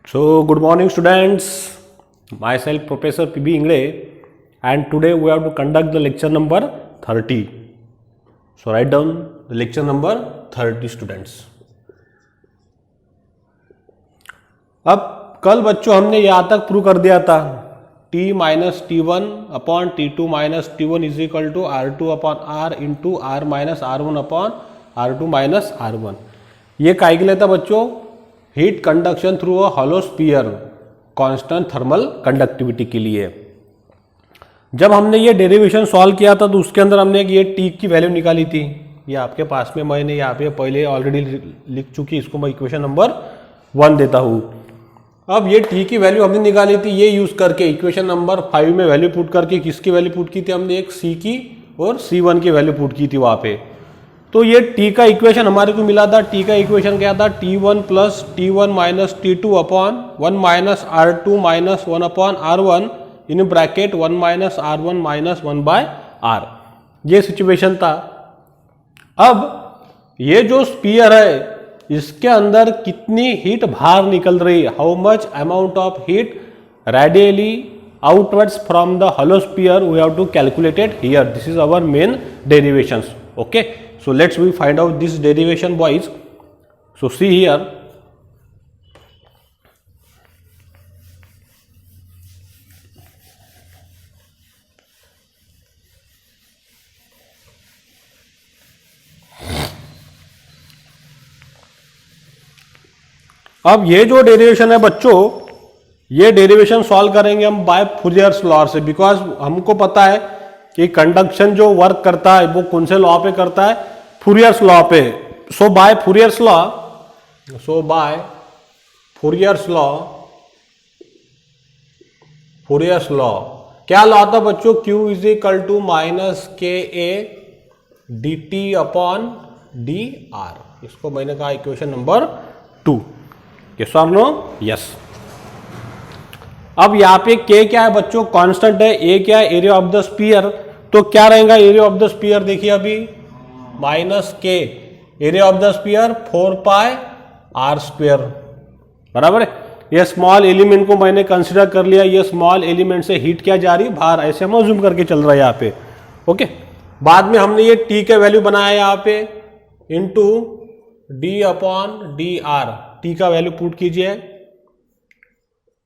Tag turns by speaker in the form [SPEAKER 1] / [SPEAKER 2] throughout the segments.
[SPEAKER 1] So, good morning students, myself Professor P.B. Ingle, and today we have to conduct the lecture number 30. So, write down the lecture number 30 students. अब कल बच्चों हमने यहाँ तक prove कर दिया था t minus T one upon T two minus T one is equal to R two upon R into R minus R one upon R two minus R one. ये काय के लिए था बच्चों? Heat conduction through a hollow sphere constant thermal conductivity के लिए. जब हमने ये डेरिवेशन सॉल्व किया था तो उसके अंदर हमने ये टी की वैल्यू निकाली थी. ये आपके पास में मैंने यहाँ पे पहले ऑलरेडी लिख चुकी, इसको मैं इक्वेशन नंबर 1 देता हूँ. अब ये टी की वैल्यू हमने निकाली थी ये यूज करके इक्वेशन नंबर 5 में वैल्यू पुट करके. किसकी वैल्यू पुट की थी हमने? एक सी की और C1 की वैल्यू पुट की थी वहाँ पे. तो ये टी का इक्वेशन हमारे को मिला था. टी का इक्वेशन क्या था? T1 plus T1 minus T2 upon 1 minus R2 minus 1 upon R1 in bracket 1 minus R1 minus 1 by R. ये सिचुएशन था. अब ये जो स्फीयर है इसके अंदर कितनी हीट बाहर निकल रही है, how much amount of heat radially outwards from the hollow sphere we have to calculate it here. This is our main derivations. Okay, so let's we find out this derivation boys. So see here, अब ये जो derivation है बच्चों, ये derivation solve करेंगे हम bye Fourier's law से. Because हमको पता है कि कंडक्शन जो वर्क करता है वो कौन से लॉ पे करता है? फूरियर्स लॉ पे. सो बाय फूरियर्स लॉ क्या लॉ था बच्चों? Q is equal to minus K A D T upon D R. इसको मैंने कहा इक्वेशन नंबर 2. यस और नो? यस. अब यहाँ पे के क्या है बच्चों? कांस्टेंट है. ए क्या है? Area of the sphere. तो क्या रहेगा एरिया ऑफ द स्फीयर? देखिए अभी माइनस के area of the sphere 4 pi R square. बराबर है. ये स्मॉल एलिमेंट को मैंने कंसिडर कर लिया. ये स्मॉल एलिमेंट से हीट क्या जा रही है? बाहर. ऐसे हम अज्यूम करके चल रहा है यहाँ पे. ओके. बाद में हमने ये टी का वैल्यू बनाया यहाँ पे into D upon D R. T का वैल्यू पुट कीजिए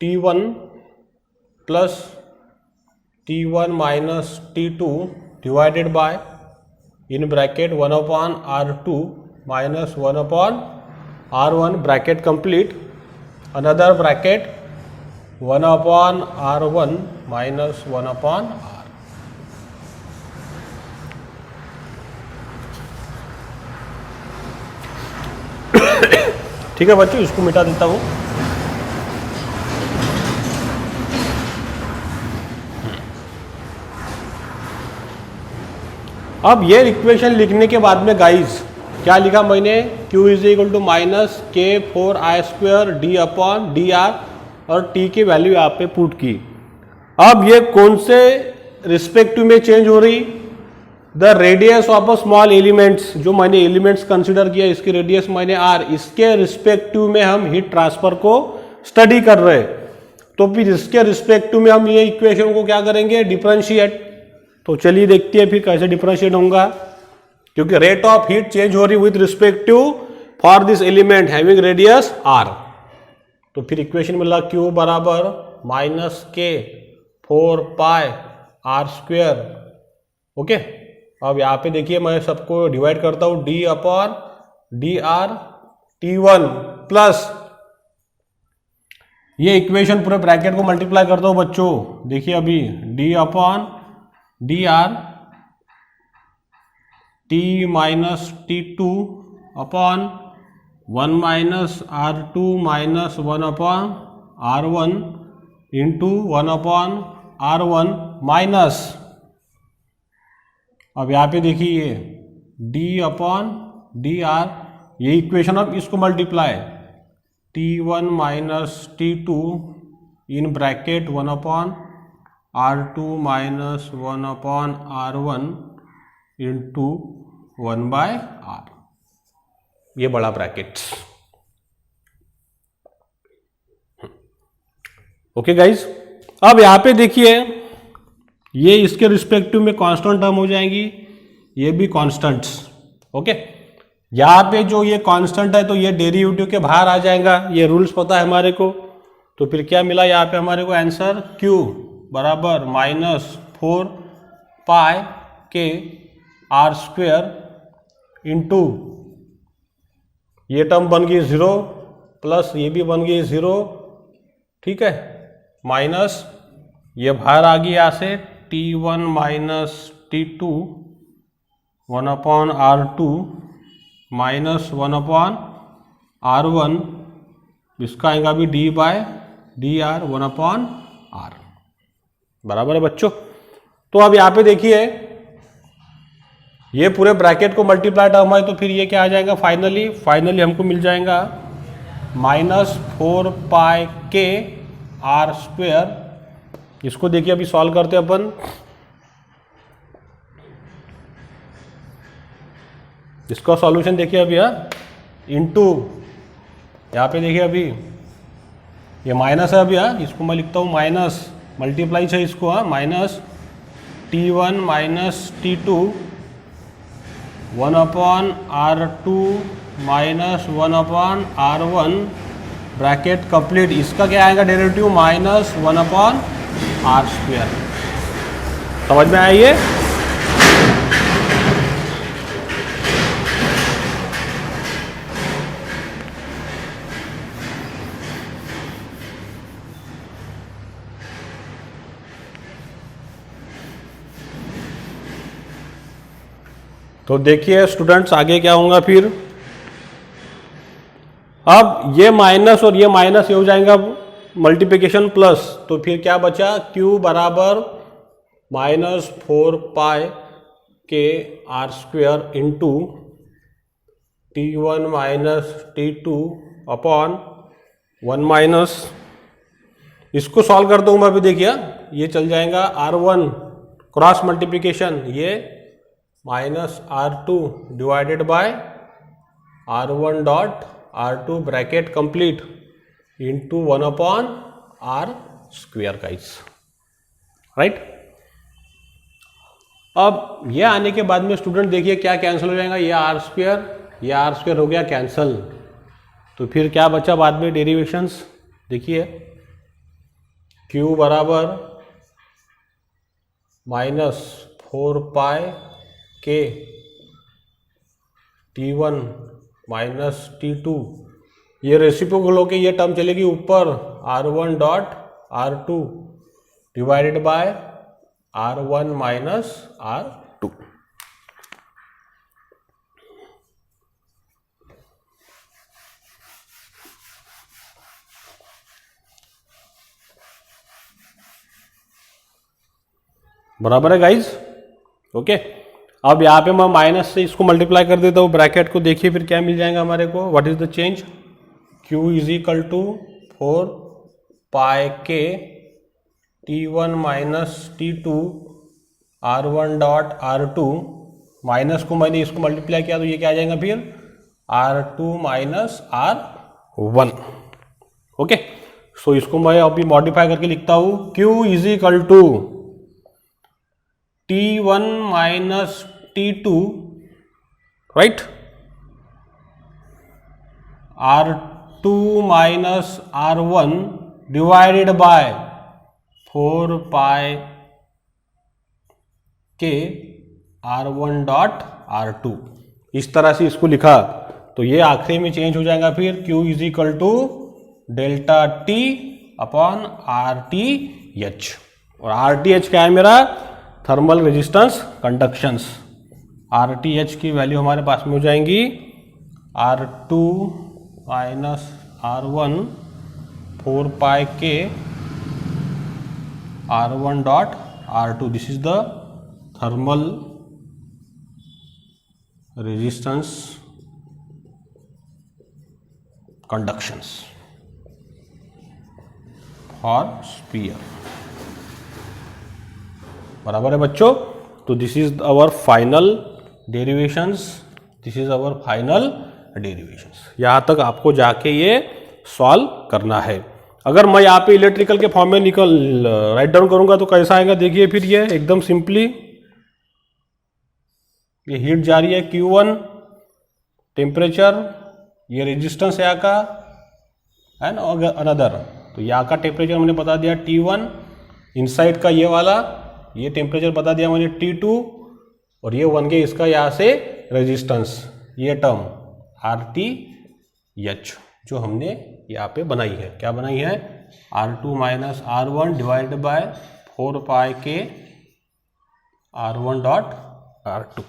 [SPEAKER 1] T1 plus T1 minus T2 divided by in bracket 1 upon R2 minus 1 upon R1 bracket complete. Another bracket 1 upon R1 minus 1 upon R. ठीक है बच्चों, इसको मिटा देता हूं. अब ये इक्वेशन लिखने के बाद में गाइस क्या लिखा मैंने? Q is equal to minus K 4 I square D upon D R और T की वैल्यू यहाँ पे पुट की. अब ये कौन से रिस्पेक्टिव में चेंज हो रही? The radius of a small elements. जो मैंने एलिमेंट्स कंसिडर किया इसकी रेडियस मैंने आर, इसके रिस्पेक्टिव में हम हीट ट्रांसफर को स्टडी कर रहे हैं. तो फिर इसके रिस्पेक्टिव में हम ये इक्वेशन को क्या करेंगे? डिफरेंशिएट. तो चलिए देखते हैं फिर कैसे डिफरेंशिएट होगा. क्योंकि रेट ऑफ हीट चेंज हो रही with respective for this element having radius R. तो फिर इक्वेशन मिला Q बराबर minus K 4 pi R square. Okay. अब यहाँ पे देखिए मैं सबको डिवाइड करता हूं D upon D R T1 plus ये इक्वेशन पूरे ब्रैकेट को मल्टीप्लाई करता हूं बच्चों. देखिए अभी D upon D R T minus T2 upon 1 minus R2 minus 1 upon R1 into 1 upon R1 minus. अब यहाँ पे देखिए ये d अपॉन डी आर, ये इक्वेशन. अब इसको multiply T1 minus T2 in bracket 1 upon R2 minus 1 upon R1 into 1 by R. ये बड़ा ब्रैकेट. ओके गाइज, अब यहाँ पे देखिए ये इसके रिस्पेक्टिव में कांस्टेंट टर्म हो जाएंगी, ये भी कांस्टेंट्स। ओके, यहाँ पे जो ये कांस्टेंट है तो ये डेरिवेटिव के बाहर आ जाएगा, ये रूल्स पता है हमारे को। तो फिर क्या मिला यहाँ पे हमारे को आंसर, Q बराबर -4 pi K R square into ये टर्म बन गई 0 प्लस ये भी बन गई 0, ठीक है, माइनस ये बाहर आ गई यहाँ से T1 minus T2 1/R2 minus 1/R1, इसका आएगा भी d/dr 1/r, बराबर है बच्चों। तो अब यहाँ पे देखिए ये पूरे ब्रैकेट को मल्टीप्लाई टर्म है तो फिर ये क्या आ जाएगा, फाइनली हमको मिल जाएगा -4 पाई के आर स्क्वेयर। इसको देखिए अभी सॉल्व करते हैं अपन। इसका सॉल्यूशन देखिए अभी, इंटू यहाँ पे देखिए अभी ये माइनस है अभी, इसको मैं लिखता हूँ माइनस, मल्टीप्लाई है इसको, minus T1 minus T2 1/R2 minus 1/R1 bracket complete. इसका क्या आएगा डेरिवेटिव, -1/R स्क्वेयर। समझ में आया ये? तो देखिए स्टूडेंट्स आगे क्या होगा फिर, अब ये माइनस और ये माइनस ये हो जाएगा मल्टीप्लिकेशन प्लस, तो फिर क्या बचा, Q बराबर -4 pi K R square into T1 minus T2 upon 1 minus, इसको सॉल्व करता हूँ मैं अभी। देखिए ये चल जाएगा R1 क्रॉस मल्टीप्लिकेशन, ये -R2 divided by R1 dot R2 bracket complete into 1/R square guys, right. अब ये आने के बाद में स्टूडेंट देखिए क्या कैंसिल हो जाएगा, ये R स्क्वेयर हो गया कैंसिल। तो फिर क्या बचा बाद में डेरिवेशंस, देखिए Q बराबर -4 pi K T1 minus T2, ये रेसिप्रोकल होके ये टर्म चलेगी ऊपर, R1 dot R2 divided by R1 minus R2। बराबर है गाइज, ओके। अब यहाँ पे मैं माइनस से इसको मल्टीप्लाई कर देता हूँ ब्रैकेट को, देखिए फिर क्या मिल जाएगा हमारे को, what is the change, Q is equal to 4 pi K T1 minus T2 R1 dot R2, minus को मैंने इसको मल्टीप्लाई किया तो ये क्या आ जाएगा फिर R2 माइनस R1, ओके। सो इसको मैं अभी मॉडिफाई करके लिखता हूँ, Q is equal to T1 minus T2, right, R2 minus R1 divided by 4 pi K R1 dot R2। इस तरह से इसको लिखा तो ये आखिरी में चेंज हो जाएगा फिर Q is equal to delta T upon RTH, और RTH क्या है मेरा, थर्मल रेजिस्टेंस कंडक्शंस। RTH की वैल्यू हमारे पास में हो जाएंगी R2 minus R1 4 pi K R1 dot R2, this is the thermal resistance conductions for sphere. बराबर है बच्चों, तो this is our final derivations, this is our final derivations. यहाँ तक आपको जाके ये सॉल्व करना है। अगर मैं यहाँ पे इलेक्ट्रिकल के फॉर्म में राइट डाउन करूंगा तो कैसा आएगा, देखिए फिर ये एकदम सिंपली, ये हीट जा रही है Q1, टेम्परेचर, ये रेजिस्टेंस यहाँ का है ना, अनदर, तो यहाँ का टेम्परेचर मैंने बता दिया T1, इनसाइड का ये वाला, ये टेम्परेचर बता दिया मैंने T2, और ये 1 के इसका यहाँ से रेजिस्टेंस, ये टर्म RTH जो हमने यहाँ पे बनाई है, क्या बनाई है, R2 minus R1 divided by 4 pi K R1 dot R2।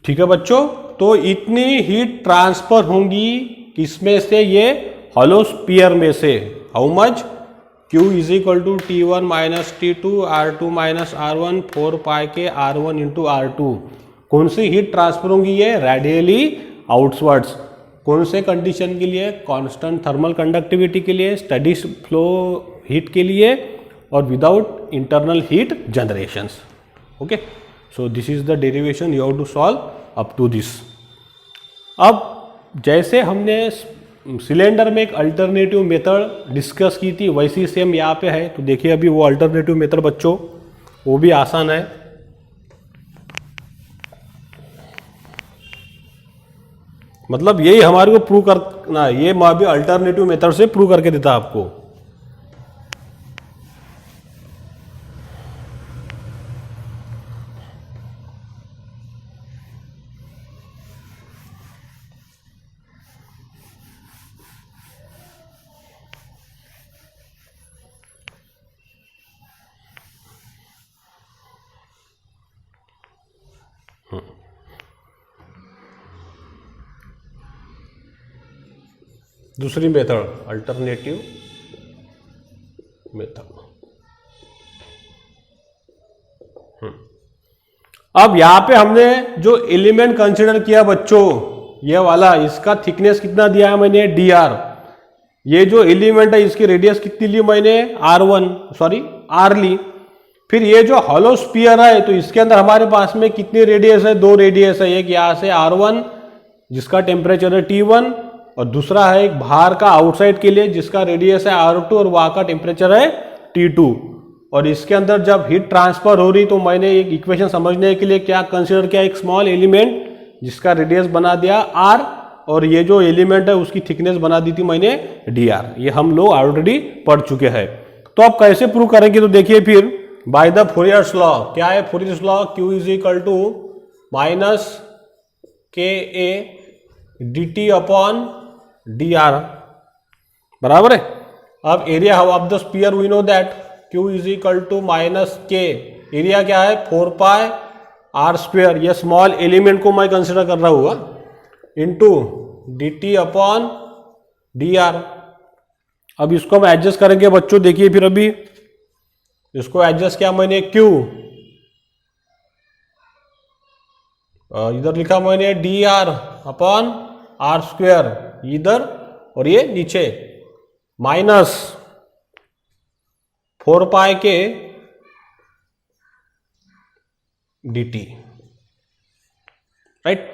[SPEAKER 1] ठीक है बच्चों, तो इतनी हीट ट्रांसफर होंगी किसमें से, ये हॉलो स्फीयर में से। How much, Q is equal to T1 minus T2 R2 minus R1 4 pi K R1 into R2। कौन सी हीट ट्रांसफर होंगी, ये रेडियली आउटवर्ड्स। कौन से कंडीशन के लिए, कांस्टेंट थर्मल कंडक्टिविटी के लिए, स्टडी फ्लो हीट के लिए, और without internal heat generations. Okay, so this is the derivation you have to solve up to this. अब जैसे हमने सिलेंडर में एक अल्टरनेटिव मेथड डिस्कस की थी, वैसी सेम यहाँ पे है। तो देखिए अभी वो अल्टरनेटिव मेथड बच्चों, वो भी आसान है। मतलब यही हमारे को प्रूव करना, ये मैं भी अल्टरनेटिव मेथड से प्रूव करके देता आपको। दूसरी मेथड, अल्टरनेटिव मेथड। अब यहां पे हमने जो एलिमेंट कंसीडर किया बच्चों, ये वाला, इसका थिकनेस कितना दिया है मैंने, dr। ये जो एलिमेंट है इसकी रेडियस कितनी ली मैंने, r ली। फिर ये जो हॉलो स्फीयर है, तो इसके अंदर हमारे पास में कितनी रेडियस है, 2 रेडियस है। एक यहां से R1 जिसका टेम्परेचर है T1, और दूसरा है एक बाहर का आउटसाइड के लिए जिसका रेडियस है R2 और वहां का टेम्परेचर है T2। और इसके अंदर जब हीट ट्रांसफर हो रही, तो मैंने एक इक्वेशन समझने के लिए क्या कंसीडर किया, एक स्मॉल एलिमेंट जिसका रेडियस बना दिया R, और ये जो एलिमेंट है उसकी थिकनेस बना दी थी मैंने dr। ये हम लोग ऑलरेडी पढ़ चुके हैं। तो अब कैसे प्रूव करेंगे, तो देखिए फिर बाय द फोरियर्स लॉ। क्या है Fourier's law, Q is equal to minus KA dt upon dr, बराबर है। अब area of the sphere we know that Q is equal to minus K, area क्या है 4 पाई R स्क्वेयर, ये small element को मैं कंसिडर कर रहा हूँ, इंटू dt अपॉन dr। अब इसको हम एडजस्ट करेंगे बच्चों, देखिए फिर अभी इसको एडजस्ट किया मैंने, Q इधर लिखा मैंने dr अपॉन R स्क्वेयर इधर, और ये नीचे माइनस 4 पाई के dt, राइट।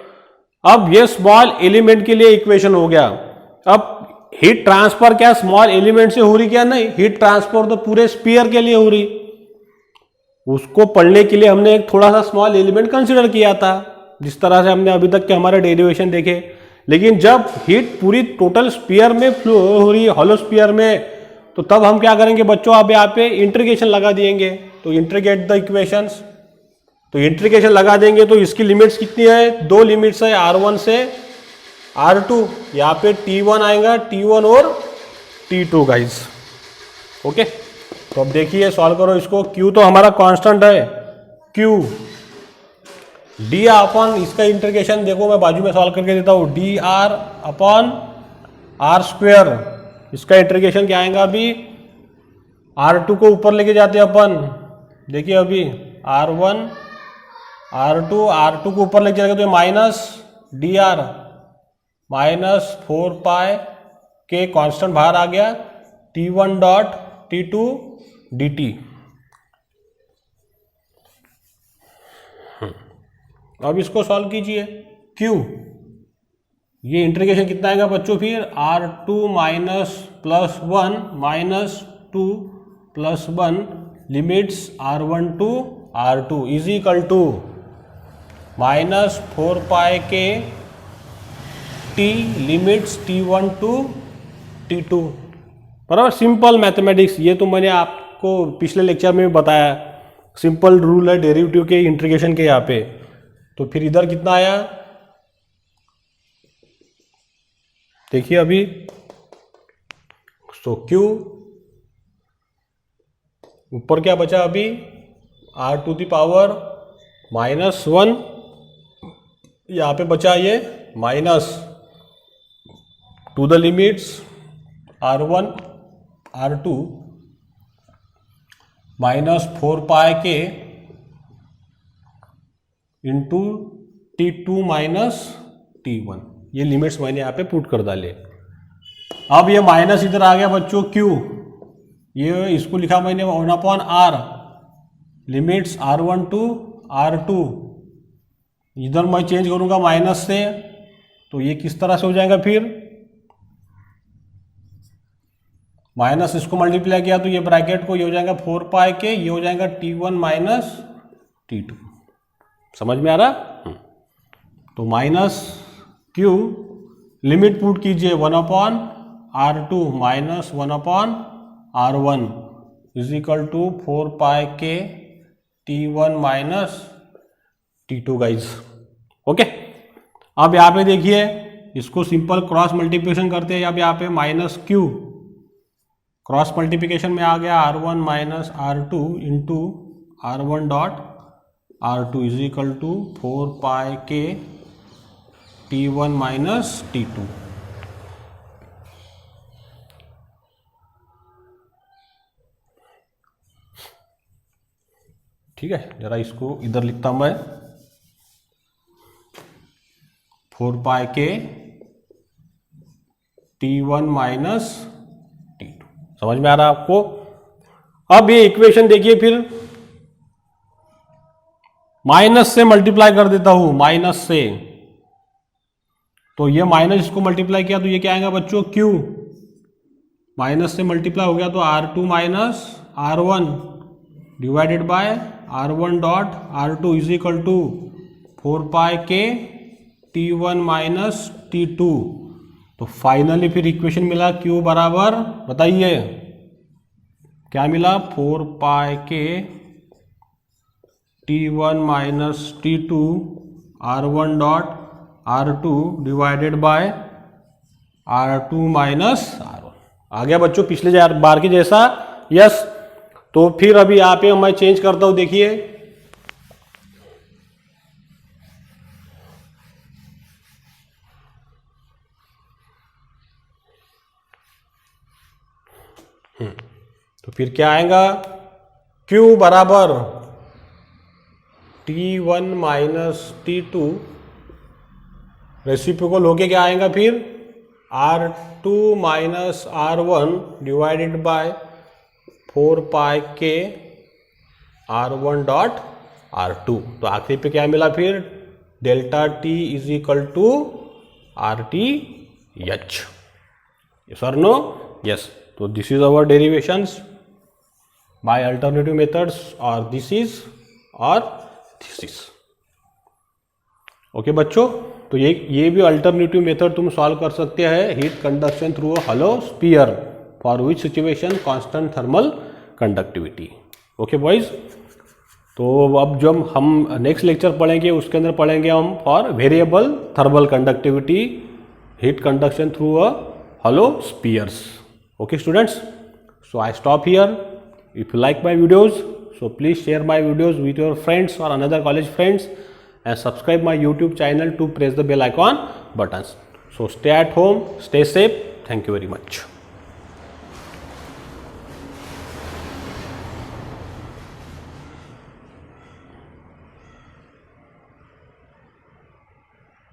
[SPEAKER 1] अब ये स्मॉल एलिमेंट के लिए इक्वेशन हो गया। अब हीट ट्रांसफर क्या स्मॉल एलिमेंट से हो रही, क्या नहीं, हीट ट्रांसफर तो पूरे स्फीयर के लिए हो रही। उसको पढ़ने के लिए हमने एक थोड़ा सा स्मॉल एलिमेंट कंसिडर किया था, जिस तरह से हमने अभी तक के हमारे डेरिवेशन देखे। लेकिन जब हीट पूरी टोटल स्फीयर में फ्लो हो रही है, हॉलो स्फीयर में, तो तब हम क्या करेंगे बच्चों, आप यहाँ पे इंटीग्रेशन लगा देंगे। तो इंटीग्रेट द इक्वेशंस, तो इंटीग्रेशन लगा देंगे तो इसकी लिमिट्स कितनी है, 2 लिमिट्स है, R1 से R2। यहाँ पे T1 आएगा, T1 और T2 गाइस। ओके, तो अब देखिए सॉल्व करो इसको। Q तो हमारा कांस्टेंट है, Q डी अपॉन, इसका इंटीग्रेशन देखो मैं बाजू में सॉल्व करके देता हूँ, dr अपॉन R स्क्वेयर। इसका इंटीग्रेशन क्या आएगा, अभी R2 को ऊपर लेके जाते हैं अपन, देखिए अभी R1 R2 को ऊपर लेके जाएगा तो माइनस dr माइनस 4 पाई के कांस्टेंट बाहर आ गया, T1 डॉट T2 dt। अब इसको सॉल्व कीजिए, Q ये इंटीग्रेशन कितना आएगा बच्चों फिर R2 minus plus 1 minus 2 plus 1 limits R1 to R2 is equal to minus 4 pi K T limits T1 to T2। बराबर, सिंपल मैथमेटिक्स। ये तो मैंने आपको पिछले लेक्चर में बताया, सिंपल रूल है डेरिवेटिव के इंटीग्रेशन के यहाँ पे। तो फिर इधर कितना आया देखिए अभी, तो Q ऊपर क्या बचा अभी R to the power minus 1, यहाँ पे बचा ये minus to the limits R1 R2 minus 4 pi K into T2 minus T1। ये लिमिट्स मैंने यहाँ पे पुट कर डाले। अब ये माइनस इधर आ गया बच्चों Q, ये इसको लिखा मैंने 1/R limits R1 to R2। इधर मैं चेंज करूँगा माइनस से, तो ये किस तरह से हो जाएगा फिर, माइनस इसको मल्टीप्लाई किया तो ये ब्रैकेट को ये हो जाएगा 4 पाई के, ये हो जाएगा T1 माइनस T2। समझ में आ रहा? तो माइनस Q लिमिट पुट कीजिए 1/R2 minus 1/R1 is equal to 4 pi K T1 minus T2 guys. Okay, अब यहाँ पे देखिए इसको सिंपल क्रॉस मल्टीप्लिकेशन करते हैं। अब यहाँ पे माइनस Q क्रॉस मल्टीप्लिकेशन में आ गया R1 minus R2 into R1 dot R2 is equal to 4 pi K T1 minus T2। ठीक है, जरा इसको इधर लिखता हूं मैं, 4 pi K T1 minus T2। समझ में आ रहा है आपको? अब ये इक्वेशन देखिए, फिर माइनस से मल्टीप्लाई कर देता हूं, माइनस से, तो ये माइनस इसको मल्टीप्लाई किया तो ये क्या आएगा बच्चों Q, माइनस से मल्टीप्लाई हो गया तो R2 minus R1 divided by R1 dot R2 is equal to 4 pi K T1 minus T2। तो फाइनली फिर इक्वेशन मिला Q बराबर, बताइए क्या मिला, 4 pi K T1 minus T2 R1 dot R2 divided by R2 minus R1। आ गया बच्चों पिछले बार के जैसा? यस। तो फिर अभी यहाँ पे मैं चेंज करता हूं, देखिए तो फिर क्या आएगा, Q बराबर T1 माइनस T2 रेसिप्रोकल होके क्या आएगा फिर R2 minus R1 divided by 4 pi K R1 dot R2। तो आखिरी पे क्या मिला फिर, delta T is equal to RTH। Yes और नो? यस। तो this is our derivations by alternative methods, और दिस इज और दिस इज। ओके बच्चों, तो ये भी अल्टरनेटिव मेथड तुम सॉल्व कर सकते हैं, heat conduction through a hollow sphere for which situation constant thermal conductivity. Okay boys, तो अब जब हम नेक्स्ट लेक्चर पढ़ेंगे उसके अंदर पढ़ेंगे हम for variable thermal conductivity, heat conduction through a hollow spheres. Okay students, so I stop here. If you like my videos, so please share my videos with your friends or another college friends, and subscribe my YouTube channel to press the bell icon buttons. So stay at home, stay safe. Thank you very much.